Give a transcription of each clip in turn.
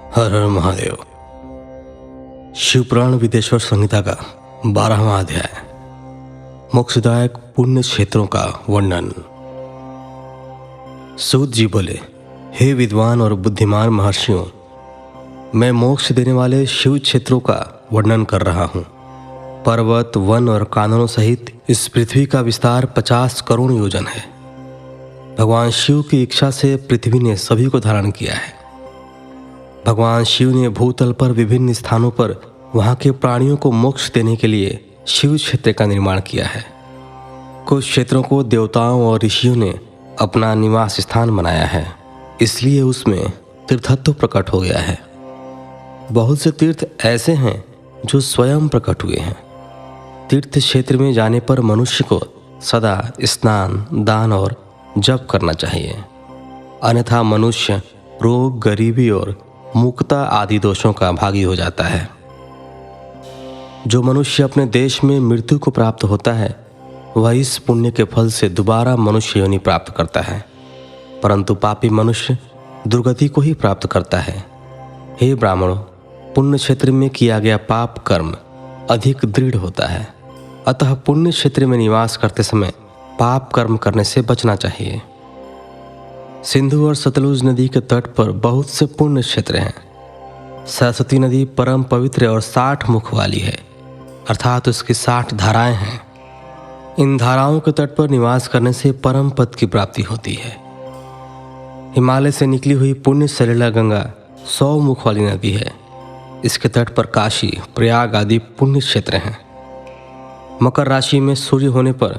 हर हर महादेव। शिवपुराण विदेश्वर संहिता का 12वां अध्याय, मोक्षदायक पुण्य क्षेत्रों का वर्णन। सूत जी बोले, हे विद्वान और बुद्धिमान महर्षियों, मैं मोक्ष देने वाले शिव क्षेत्रों का वर्णन कर रहा हूँ। पर्वत, वन और काननों सहित इस पृथ्वी का विस्तार 50 करोड़ योजन है। भगवान शिव की इच्छा से पृथ्वी ने सभी को धारण किया है। भगवान शिव ने भूतल पर विभिन्न स्थानों पर वहाँ के प्राणियों को मोक्ष देने के लिए शिव क्षेत्र का निर्माण किया है। कुछ क्षेत्रों को देवताओं और ऋषियों ने अपना निवास स्थान बनाया है, इसलिए उसमें तीर्थत्व प्रकट हो गया है। बहुत से तीर्थ ऐसे हैं जो स्वयं प्रकट हुए हैं। तीर्थ क्षेत्र में जाने पर मनुष्य को सदा स्नान, दान और जप करना चाहिए, अन्यथा मनुष्य रोग, गरीबी और मुक्ता आदि दोषों का भागी हो जाता है। जो मनुष्य अपने देश में मृत्यु को प्राप्त होता है, वह इस पुण्य के फल से दोबारा मनुष्य योनि प्राप्त करता है, परंतु पापी मनुष्य दुर्गति को ही प्राप्त करता है। हे ब्राह्मणों, पुण्य क्षेत्र में किया गया पाप कर्म अधिक दृढ़ होता है, अतः पुण्य क्षेत्र में निवास करते समय पाप कर्म करने से बचना चाहिए। सिंधु और सतलुज नदी के तट पर बहुत से पुण्य क्षेत्र हैं। सरस्वती नदी परम पवित्र और 60 मुख वाली है, अर्थात उसकी 60 धाराएं हैं। इन धाराओं के तट पर निवास करने से परम पद की प्राप्ति होती है। हिमालय से निकली हुई पुण्य सलिला गंगा 100 मुख वाली नदी है। इसके तट पर काशी, प्रयाग आदि पुण्य क्षेत्र हैं। मकर राशि में सूर्य होने पर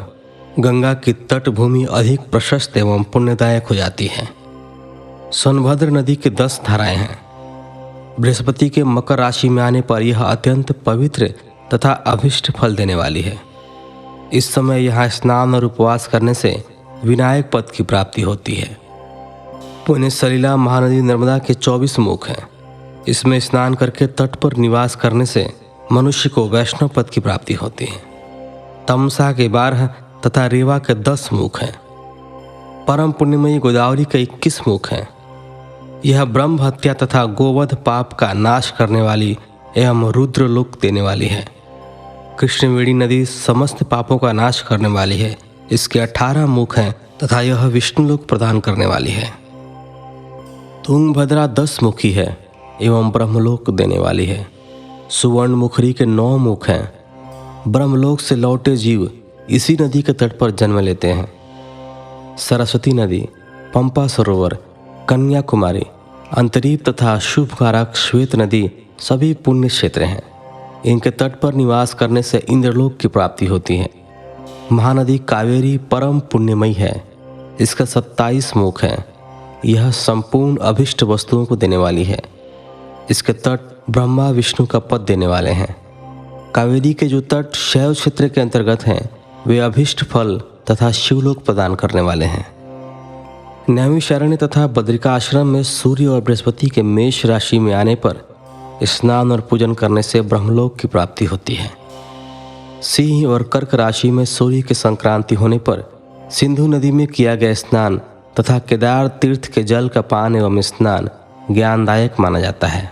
गंगा की तटभूमि अधिक प्रशस्त एवं पुण्यदायक हो जाती है। सोनभद्र नदी की 10 धाराएं हैं। बृहस्पति के मकर राशि में आने पर यह अत्यंत पवित्र तथा अभिष्ट फल देने वाली है। इस समय यहाँ स्नान और उपवास करने से विनायक पद की प्राप्ति होती है। पुण्य सलिला महानदी नर्मदा के 24 मुख हैं। इसमें स्नान करके तट पर निवास करने से मनुष्य को वैष्णव पद की प्राप्ति होती है। तमसा के 12 तथा रेवा के 10 मुख हैं। परम पुण्यमयी गोदावरी के 21 मुख हैं। यह ब्रह्म हत्या तथा गोवध पाप का नाश करने वाली एवं रुद्र लोक देने वाली है। कृष्णवेणी नदी समस्त पापों का नाश करने वाली है। इसके 18 मुख हैं तथा यह विष्णु लोक प्रदान करने वाली है। तुंगभद्रा 10 मुखी है एवं ब्रह्मलोक देने वाली है। सुवर्ण मुखरी के 9 मुख हैं। ब्रह्मलोक से लौटे जीव इसी नदी के तट पर जन्म लेते हैं। सरस्वती नदी, पंपा सरोवर, कन्याकुमारी, अंतरीप तथा शुभकारक श्वेत नदी सभी पुण्य क्षेत्र हैं। इनके तट पर निवास करने से इंद्रलोक की प्राप्ति होती है। महानदी कावेरी परम पुण्यमयी है। इसका 27 मुख हैं। यह संपूर्ण अभिष्ट वस्तुओं को देने वाली है। इसके तट ब्रह्मा विष्णु का पद देने वाले हैं। कावेरी के जो तट शैव क्षेत्र के अंतर्गत हैं, वे अभिष्ट फल तथा शिवलोक प्रदान करने वाले हैं। नैमिषारण्य तथा बद्रिकाश्रम में सूर्य और बृहस्पति के मेष राशि में आने पर स्नान और पूजन करने से ब्रह्मलोक की प्राप्ति होती है। सिंह और कर्क राशि में सूर्य की संक्रांति होने पर सिंधु नदी में किया गया स्नान तथा केदार तीर्थ के जल का पान एवं स्नान ज्ञानदायक माना जाता है।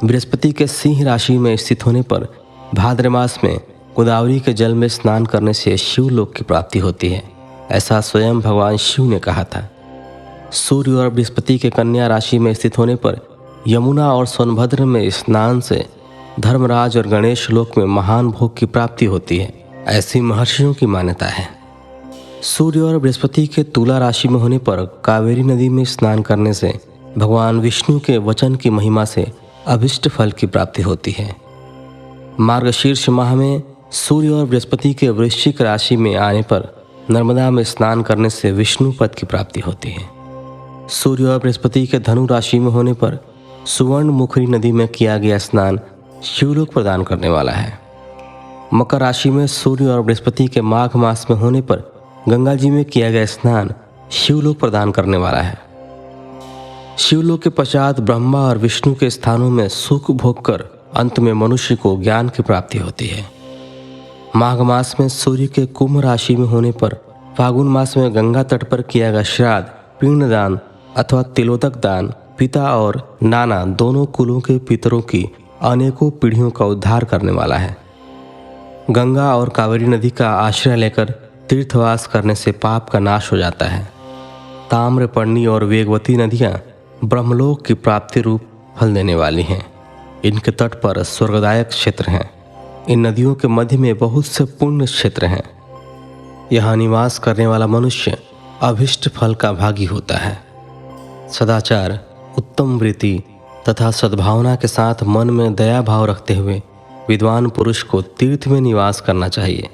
बृहस्पति के सिंह राशि में स्थित होने पर भाद्र मास में गोदावरी के जल में स्नान करने से शिवलोक की प्राप्ति होती है, ऐसा स्वयं भगवान शिव ने कहा था। सूर्य और बृहस्पति के कन्या राशि में स्थित होने पर यमुना और सोनभद्र में स्नान से धर्मराज और गणेश लोक में महान भोग की प्राप्ति होती है, ऐसी महर्षियों की मान्यता है। सूर्य और बृहस्पति के तुला राशि में होने पर कावेरी नदी में स्नान करने से भगवान विष्णु के वचन की महिमा से अभिष्ट फल की प्राप्ति होती है। मार्गशीर्ष माह में सूर्य और बृहस्पति के वृश्चिक राशि में आने पर नर्मदा में स्नान करने से विष्णु पद की प्राप्ति होती है। सूर्य और बृहस्पति के धनु राशि में होने पर सुवर्ण मुखरी नदी में किया गया स्नान शिवलोक प्रदान करने वाला है। मकर राशि में सूर्य और बृहस्पति के माघ मास में होने पर गंगा जी में किया गया स्नान शिवलोक प्रदान करने वाला है। शिवलोक के पश्चात ब्रह्मा और विष्णु के स्थानों में सुख भोग कर अंत में मनुष्य को ज्ञान की प्राप्ति होती है। माघ मास में सूर्य के कुंभ राशि में होने पर फागुन मास में गंगा तट पर किया गया श्राद्ध, पिंडदान अथवा तिलोदक दान पिता और नाना दोनों कुलों के पितरों की अनेकों पीढ़ियों का उद्धार करने वाला है। गंगा और कावेरी नदी का आश्रय लेकर तीर्थवास करने से पाप का नाश हो जाता है। ताम्रपर्णी और वेगवती नदियाँ ब्रह्मलोक की प्राप्ति रूप फल देने वाली हैं। इनके तट पर स्वर्गदायक क्षेत्र हैं। इन नदियों के मध्य में बहुत से पुण्य क्षेत्र हैं। यहाँ निवास करने वाला मनुष्य अभिष्ट फल का भागी होता है। सदाचार, उत्तम वृत्ति तथा सद्भावना के साथ मन में दया भाव रखते हुए विद्वान पुरुष को तीर्थ में निवास करना चाहिए,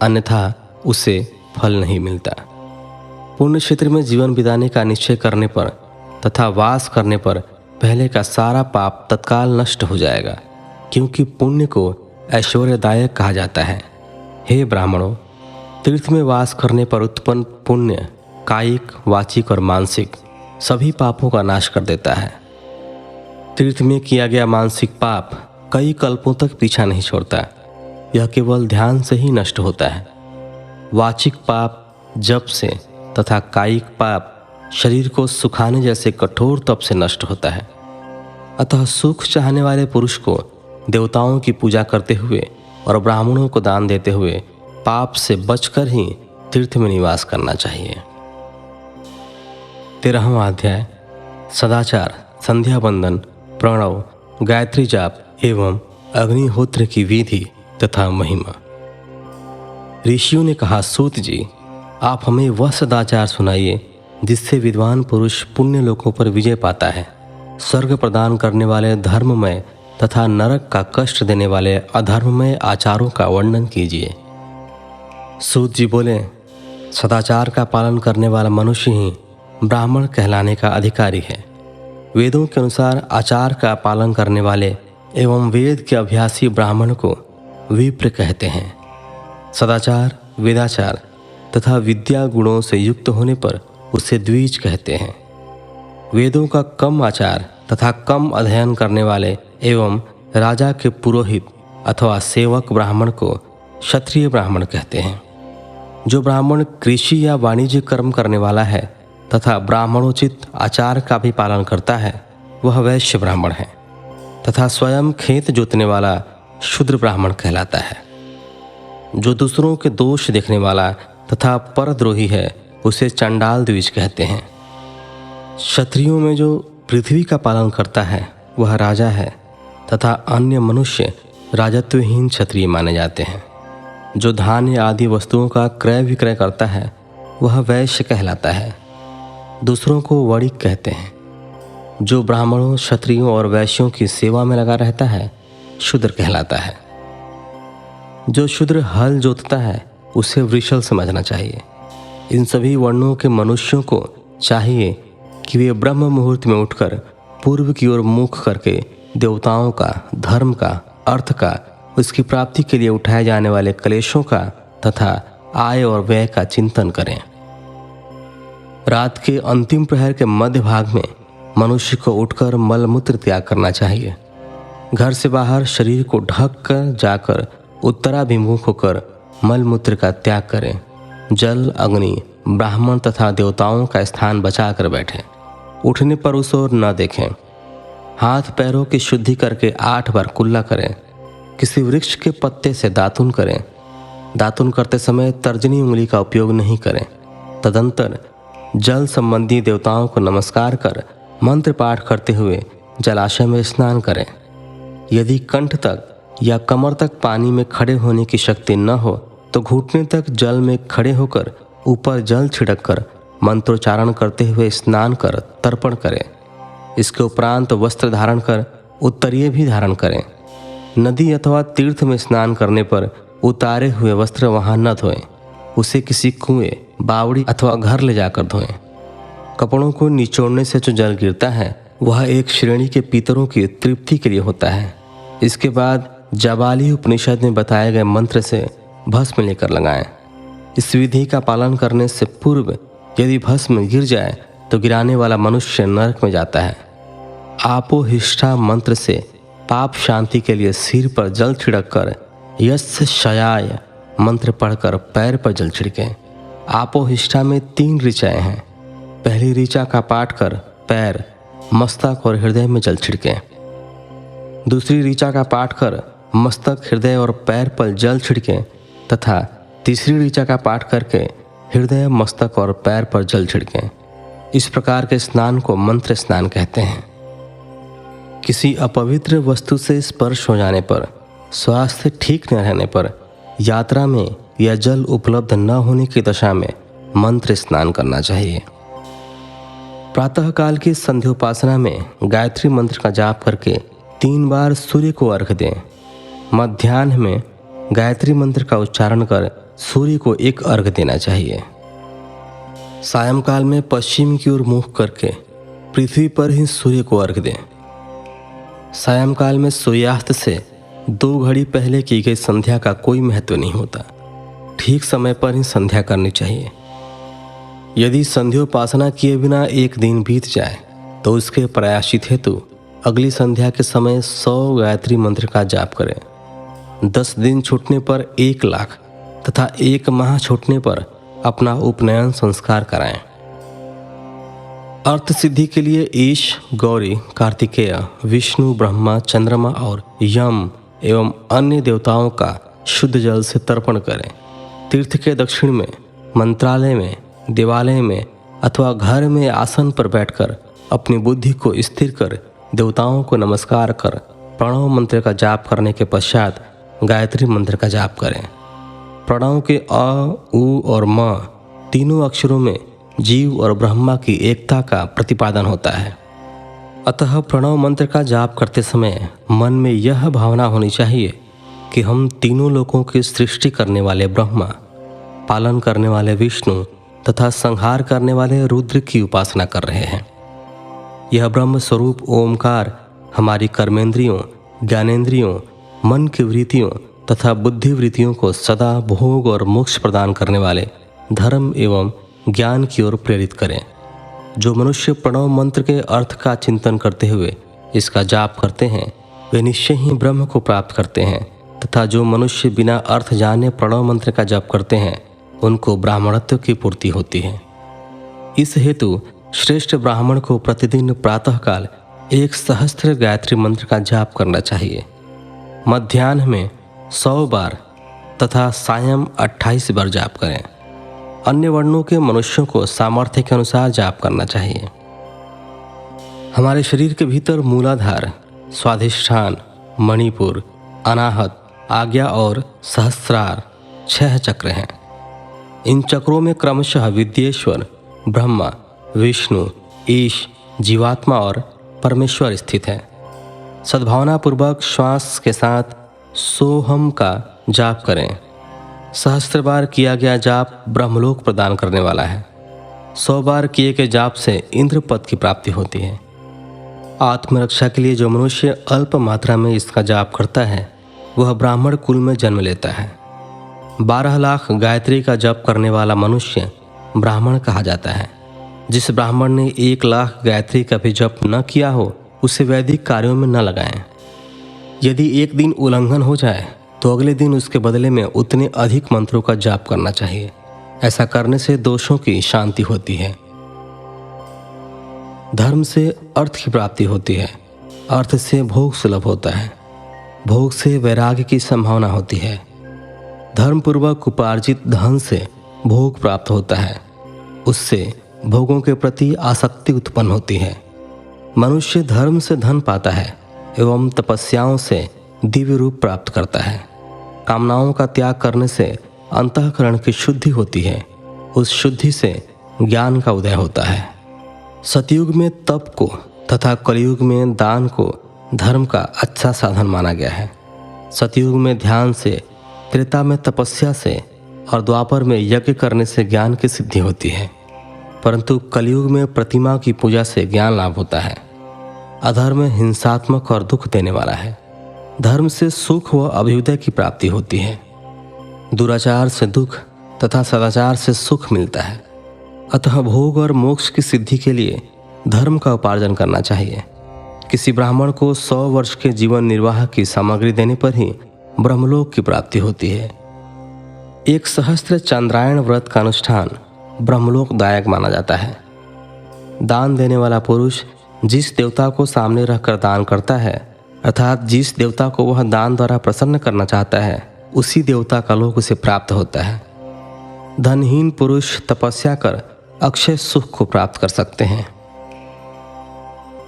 अन्यथा उसे फल नहीं मिलता। पुण्य क्षेत्र में जीवन बिताने का निश्चय करने पर तथा वास करने पर पहले का सारा पाप तत्काल नष्ट हो जाएगा, क्योंकि पुण्य को ऐश्वर्यदायक कहा जाता है। हे ब्राह्मणों, तीर्थ में वास करने पर उत्पन्न पुण्य कायिक, वाचिक और मानसिक सभी पापों का नाश कर देता है। तीर्थ में किया गया मानसिक पाप कई कल्पों तक पीछा नहीं छोड़ता, यह केवल ध्यान से ही नष्ट होता है। वाचिक पाप जप से तथा कायिक पाप शरीर को सुखाने जैसे कठोर तप से नष्ट होता है। अतः सुख चाहने वाले पुरुष को देवताओं की पूजा करते हुए और ब्राह्मणों को दान देते हुए पाप से बचकर ही तीर्थ में निवास करना चाहिए। 13वां अध्याय सदाचार, संध्या वंदन, प्रणव, गायत्री जाप एवं अग्निहोत्र की विधि तथा महिमा। ऋषियों ने कहा, सूत जी, आप हमें वह सदाचार सुनाइए जिससे विद्वान पुरुष पुण्य लोकों पर विजय पाता है। स्वर्ग प्रदान करने वाले धर्ममय तथा नरक का कष्ट देने वाले अधर्ममय आचारों का वर्णन कीजिए। सूत जी बोले, सदाचार का पालन करने वाला मनुष्य ही ब्राह्मण कहलाने का अधिकारी है। वेदों के अनुसार आचार का पालन करने वाले एवं वेद के अभ्यासी ब्राह्मण को विप्र कहते हैं। सदाचार, वेदाचार तथा विद्या गुणों से युक्त होने पर उसे द्विज कहते हैं। वेदों का कम आचार तथा कम अध्ययन करने वाले एवं राजा के पुरोहित अथवा सेवक ब्राह्मण को क्षत्रिय ब्राह्मण कहते हैं। जो ब्राह्मण कृषि या वाणिज्य कर्म करने वाला है तथा ब्राह्मणोचित आचार का भी पालन करता है, वह वैश्य ब्राह्मण है तथा स्वयं खेत जोतने वाला शूद्र ब्राह्मण कहलाता है। जो दूसरों के दोष देखने वाला तथा परद्रोही है, उसे चंडाल द्विज कहते हैं। क्षत्रियों में जो पृथ्वी का पालन करता है वह राजा है तथा अन्य मनुष्य राजत्वहीन क्षत्रिय माने जाते हैं। जो धान्य आदि वस्तुओं का क्रय विक्रय करता है वह वैश्य कहलाता है। दूसरों को वणिक कहते हैं। जो ब्राह्मणों, क्षत्रियों और वैश्यों की सेवा में लगा रहता है शूद्र कहलाता है। जो शूद्र हल जोतता है उसे वृषल समझना चाहिए। इन सभी वर्णों के मनुष्यों को चाहिए कि वे ब्रह्म मुहूर्त में उठकर पूर्व की ओर मुख करके देवताओं का, धर्म का, अर्थ का, उसकी प्राप्ति के लिए उठाए जाने वाले क्लेशों का तथा आय और व्यय का चिंतन करें। रात के अंतिम प्रहर के मध्य भाग में मनुष्य को उठकर मलमूत्र त्याग करना चाहिए। घर से बाहर शरीर को ढक कर जाकर उत्तराभिमुख होकर मलमूत्र का त्याग करें। जल, अग्नि, ब्राह्मण तथा देवताओं का स्थान बचा कर बैठें। उठने पर उस ओर न देखें। हाथ पैरों की शुद्धि करके 8 बार कुल्ला करें। किसी वृक्ष के पत्ते से दातुन करें। दातुन करते समय तर्जनी उंगली का उपयोग नहीं करें। तदंतर जल संबंधी देवताओं को नमस्कार कर मंत्र पाठ करते हुए जलाशय में स्नान करें। यदि कंठ तक या कमर तक पानी में खड़े होने की शक्ति न हो तो घुटने तक जल में खड़े होकर ऊपर जल छिड़क कर मंत्रोच्चारण करते हुए स्नान कर तर्पण करें। इसके उपरांत वस्त्र धारण कर उत्तरीय भी धारण करें। नदी अथवा तीर्थ में स्नान करने पर उतारे हुए वस्त्र वहां न धोएं। उसे किसी कुएं, बावड़ी अथवा घर ले जाकर धोएं। कपड़ों को निचोड़ने से जो जल गिरता है वह एक श्रेणी के पितरों की तृप्ति के लिए होता है। इसके बाद जाबाली उपनिषद में बताए गए मंत्र से भस्म लेकर लगाएं। इस विधि का पालन करने से पूर्व यदि भस्म गिर जाए तो गिराने वाला मनुष्य नरक में जाता है। आपोहिष्ठा मंत्र से पाप शांति के लिए सिर पर जल छिड़क कर यस्य शयाय मंत्र पढ़कर पैर पर जल छिड़कें। आपोहिष्ठा में 3 ऋचाएं हैं। पहली ऋचा का पाठ कर पैर, मस्तक और हृदय में जल छिड़कें। दूसरी ऋचा का पाठ कर मस्तक, हृदय और पैर पर जल छिड़कें तथा तीसरी ऋचा का पाठ करके हृदय, मस्तक और पैर पर जल छिड़कें। इस प्रकार के स्नान को मंत्र स्नान कहते हैं। किसी अपवित्र वस्तु से स्पर्श हो जाने पर, स्वास्थ्य ठीक न रहने पर, यात्रा में या जल उपलब्ध न होने की दशा में मंत्र स्नान करना चाहिए। प्रातःकाल की संध्योपासना में गायत्री मंत्र का जाप करके 3 बार सूर्य को अर्घ दें। मध्याह्न में गायत्री मंत्र का उच्चारण कर सूर्य को एक अर्घ देना चाहिए। सायंकाल में पश्चिम की ओर मुख करके पृथ्वी पर ही सूर्य को अर्घ दें। सायंकाल में सूर्यास्त से 2 घड़ी पहले की गई संध्या का कोई महत्व नहीं होता। ठीक समय पर ही संध्या करनी चाहिए। यदि संध्योपासना किए बिना एक दिन बीत जाए तो उसके प्रायश्चित हेतु अगली संध्या के समय 100 गायत्री मंत्र का जाप करें। 10 दिन छूटने पर 1 लाख तथा 1 माह छूटने पर अपना उपनयन संस्कार कराएं। अर्थ सिद्धि के लिए ईश, गौरी, कार्तिकेय, विष्णु, ब्रह्मा, चंद्रमा और यम एवं अन्य देवताओं का शुद्ध जल से तर्पण करें। तीर्थ के दक्षिण में, मंत्रालय में, देवालय में अथवा घर में आसन पर बैठकर अपनी बुद्धि को स्थिर कर देवताओं को नमस्कार कर प्रणव मंत्र का जाप करने के पश्चात गायत्री मंत्र का जाप करें। प्रणव के अ, उ और म तीनों अक्षरों में जीव और ब्रह्मा की एकता का प्रतिपादन होता है। अतः प्रणव मंत्र का जाप करते समय मन में यह भावना होनी चाहिए कि हम तीनों लोकों की सृष्टि करने वाले ब्रह्मा, पालन करने वाले विष्णु तथा संहार करने वाले रुद्र की उपासना कर रहे हैं। यह ब्रह्म स्वरूप ओमकार हमारी कर्मेंद्रियों, ज्ञानेंद्रियों, मन की वृत्तियों तथा बुद्धि वृत्तियों को सदा भोग और मोक्ष प्रदान करने वाले धर्म एवं ज्ञान की ओर प्रेरित करें। जो मनुष्य प्रणव मंत्र के अर्थ का चिंतन करते हुए इसका जाप करते हैं वे निश्चय ही ब्रह्म को प्राप्त करते हैं तथा जो मनुष्य बिना अर्थ जाने प्रणव मंत्र का जाप करते हैं उनको ब्राह्मणत्व की पूर्ति होती है। इस हेतु श्रेष्ठ ब्राह्मण को प्रतिदिन प्रातःकाल 1,000 गायत्री मंत्र का जाप करना चाहिए। मध्याह्न में 100 बार तथा सायं 28 बार जाप करें। अन्य वर्णों के मनुष्यों को सामर्थ्य के अनुसार जाप करना चाहिए। हमारे शरीर के भीतर मूलाधार, स्वाधिष्ठान, मणिपुर, अनाहत, आज्ञा और सहस्रार 6 चक्र हैं। इन चक्रों में क्रमशः विद्येश्वर, ब्रह्मा, विष्णु, ईश, जीवात्मा और परमेश्वर स्थित है। सद्भावना पूर्वक श्वास के साथ सोहम का जाप करें। 1000 बार किया गया जाप ब्रह्मलोक प्रदान करने वाला है। 100 बार किए गए जाप से इंद्र पद की प्राप्ति होती है। आत्मरक्षा के लिए जो मनुष्य अल्प मात्रा में इसका जाप करता है वह ब्राह्मण कुल में जन्म लेता है। 12 लाख गायत्री का जप करने वाला मनुष्य ब्राह्मण कहा जाता है। जिस ब्राह्मण ने 1 लाख गायत्री का भी जप न किया हो उसे वैदिक कार्यों में न लगाएं। यदि एक दिन उल्लंघन हो जाए तो अगले दिन उसके बदले में उतने अधिक मंत्रों का जाप करना चाहिए। ऐसा करने से दोषों की शांति होती है। धर्म से अर्थ की प्राप्ति होती है। अर्थ से भोग सुलभ होता है। भोग से वैराग्य की संभावना होती है। धर्मपूर्वक उपार्जित धन से भोग प्राप्त होता है। उससे भोगों के प्रति आसक्ति उत्पन्न होती है। मनुष्य धर्म से धन पाता है एवं तपस्याओं से दिव्य रूप प्राप्त करता है। कामनाओं का त्याग करने से अंतःकरण की शुद्धि होती है। उस शुद्धि से ज्ञान का उदय होता है। सतयुग में तप को तथा कलयुग में दान को धर्म का अच्छा साधन माना गया है। सतयुग में ध्यान से, त्रेता में तपस्या से और द्वापर में यज्ञ करने से ज्ञान की सिद्धि होती है। परंतु कलयुग में प्रतिमा की पूजा से ज्ञान लाभ होता है। अधर्म हिंसात्मक और दुख देने वाला है। धर्म से सुख व अभ्युदय की प्राप्ति होती है। दुराचार से दुख तथा सदाचार से सुख मिलता है। अतः भोग और मोक्ष की सिद्धि के लिए धर्म का उपार्जन करना चाहिए। किसी ब्राह्मण को 100 वर्ष के जीवन निर्वाह की सामग्री देने पर ही ब्रह्मलोक की प्राप्ति होती है। 1 सहस्त्र चंद्रायण व्रत का अनुष्ठान ब्रह्मलोकदायक माना जाता है। दान देने वाला पुरुष जिस देवता को सामने रखकर दान करता है, अर्थात जिस देवता को वह दान द्वारा प्रसन्न करना चाहता है, उसी देवता का लोक उसे प्राप्त होता है। धनहीन पुरुष तपस्या कर अक्षय सुख को प्राप्त कर सकते हैं।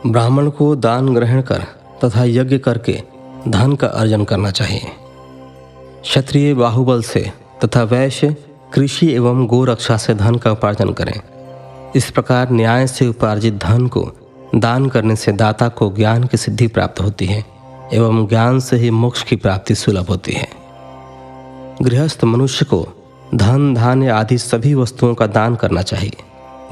ब्राह्मण को दान ग्रहण कर तथा यज्ञ करके धन का अर्जन करना चाहिए। क्षत्रिय बाहुबल से तथा वैश्य कृषि एवं गो रक्षा से धन का उपार्जन करें। इस प्रकार न्याय से उपार्जित धन को दान करने से दाता को ज्ञान की सिद्धि प्राप्त होती है एवं ज्ञान से ही मोक्ष की प्राप्ति सुलभ होती है। गृहस्थ मनुष्य को धन धान्य आदि सभी वस्तुओं का दान करना चाहिए।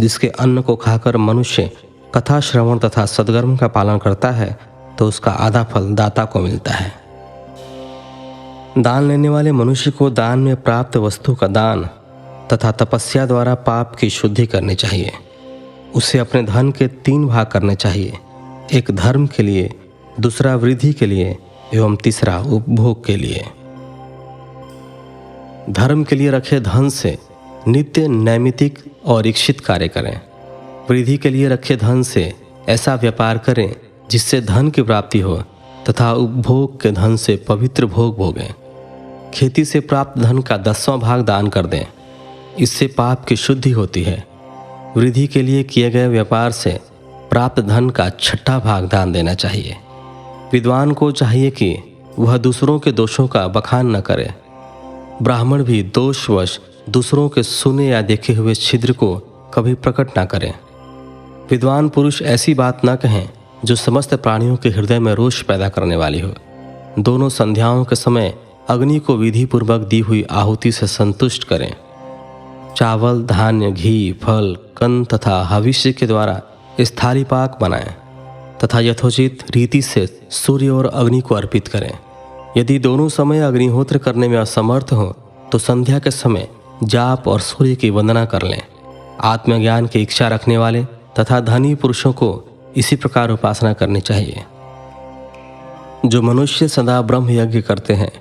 जिसके अन्न को खाकर मनुष्य कथा श्रवण तथा सद्कर्म का पालन करता है तो उसका आधा फल दाता को मिलता है। दान लेने वाले मनुष्य को दान में प्राप्त वस्तु का दान तथा तपस्या द्वारा पाप की शुद्धि करनी चाहिए। उसे अपने धन के 3 भाग करने चाहिए, एक धर्म के लिए, दूसरा वृद्धि के लिए एवं तीसरा उपभोग के लिए। धर्म के लिए रखे धन से नित्य नैमित्तिक और इच्छित कार्य करें। वृद्धि के लिए रखे धन से ऐसा व्यापार करें जिससे धन की प्राप्ति हो तथा उपभोग के धन से पवित्र भोग भोगें। खेती से प्राप्त धन का 10वां भाग दान कर दें, इससे पाप की शुद्धि होती है। वृद्धि के लिए किए गए व्यापार से प्राप्त धन का 6ठा भाग दान देना चाहिए। विद्वान को चाहिए कि वह दूसरों के दोषों का बखान न करे। ब्राह्मण भी दोषवश दूसरों के सुने या देखे हुए छिद्र को कभी प्रकट न करें। विद्वान पुरुष ऐसी बात न कहें जो समस्त प्राणियों के हृदय में रोष पैदा करने वाली हो। दोनों संध्याओं के समय अग्नि को विधि पूर्वक दी हुई आहुति से संतुष्ट करें। चावल, धान्य, घी, फल, कंद तथा हविष्य के द्वारा स्थाली पाक बनाएं तथा यथोचित रीति से सूर्य और अग्नि को अर्पित करें। यदि दोनों समय अग्निहोत्र करने में असमर्थ हो तो संध्या के समय जाप और सूर्य की वंदना कर लें। आत्मज्ञान की इच्छा रखने वाले तथा धनी पुरुषों को इसी प्रकार उपासना करनी चाहिए। जो मनुष्य सदा ब्रह्म यज्ञ करते हैं,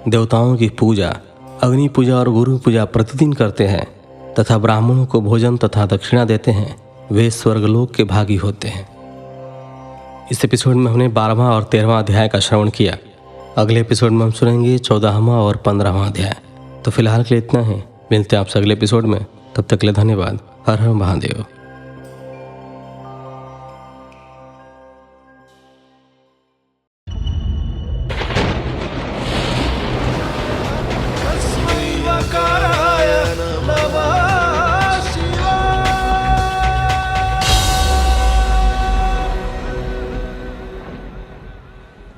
देवताओं की पूजा, अग्नि पूजा और गुरु पूजा प्रतिदिन करते हैं तथा ब्राह्मणों को भोजन तथा दक्षिणा देते हैं, वे स्वर्गलोक के भागी होते हैं। इस एपिसोड में हमने 12वां और 13वां अध्याय का श्रवण किया। अगले एपिसोड में हम सुनेंगे 14वां और 15वां अध्याय। तो फिलहाल के लिए इतना है। मिलते हैं आपसे अगले एपिसोड में। तब तक के लिए धन्यवाद। हर हर महादेव।